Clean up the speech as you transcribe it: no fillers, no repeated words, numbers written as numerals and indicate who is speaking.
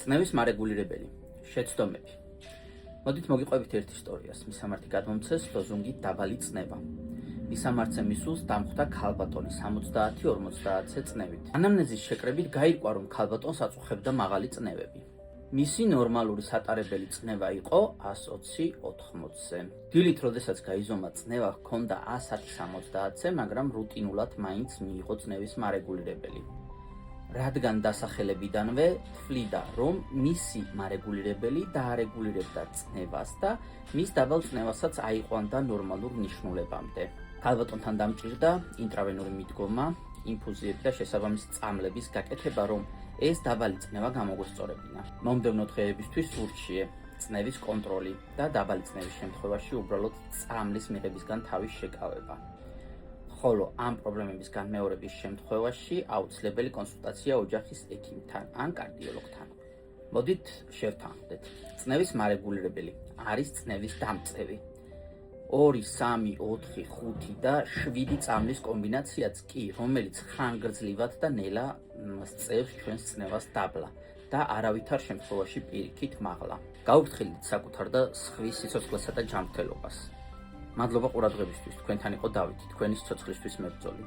Speaker 1: წნევის მარეგულირებელი, შეცდომები. მოდით მოგიყვებით ერთ ისტორიას. მისამართი გადმომცეს ლოზუნგით დაბალი წნება. მისამართზე მისულს დამხვდა ქალბატონი 70-50-ზე წნევით. ანამნეზის შეკრებით გაირკვა, რომ ქალბატონს აწუხებდა მაღალი წნევები. მისი ნორმალური სატარებელი წნევა იყო 120-80-ზე. დილით, როდესაც გაიზომა წნევა, ჰქონდა 110-70-ზე, მაგრამ რუტინულად მაინც მიიღო წნევის მარეგულირებელი. რადგან დასახელებიდანვე თვლიდა, რომ მისი მარეგულირებელი დაარეგულირებდა წნევას და მის დაბალ წნევასაც აიყვანდა ნორმალურ ნიშნულებამდე. ქალბატონთან დამჭირდა ინტრავენური მიდგომა, ინფუზიები და შესაბამისი წამლების გაკეთება, რომ ეს დაბალი წნევა გამოგვესწორებინა. მომდევნო დღეებისთვის ურჩიე წნევის კონტროლი და დაბალი წნევის შემთხვევაში უბრალოდ წამლის მიღებისგან თავის შეკავება. ხოლო ამ პრობლემების განმეორების შემთხვევაში აუცილებელი კონსულტაცია ოჯახის ექიმთან ან კარდიოლოგთან. მოდით შევთანხმდეთ. წნევის მარეგულირებელი არის წნევის დამწევი. 2, 3, 4, 5 და 7 წამლის კომბინაციაც კი, რომელიც ხანგრძლივად და ნელა სწევს ჩვენს წნევას დაბლა და არავითარ შემთხვევაში პირიქით მაღლა. გაუფრთხილდით საკუთარ და სხვის სიცოცხლესა და ჯანმრთელობას. მადლობა ყურადღებისთვის. თქვენთან იყო დავითი, თქვენი სიცოცხლისთვის მებრძოლი.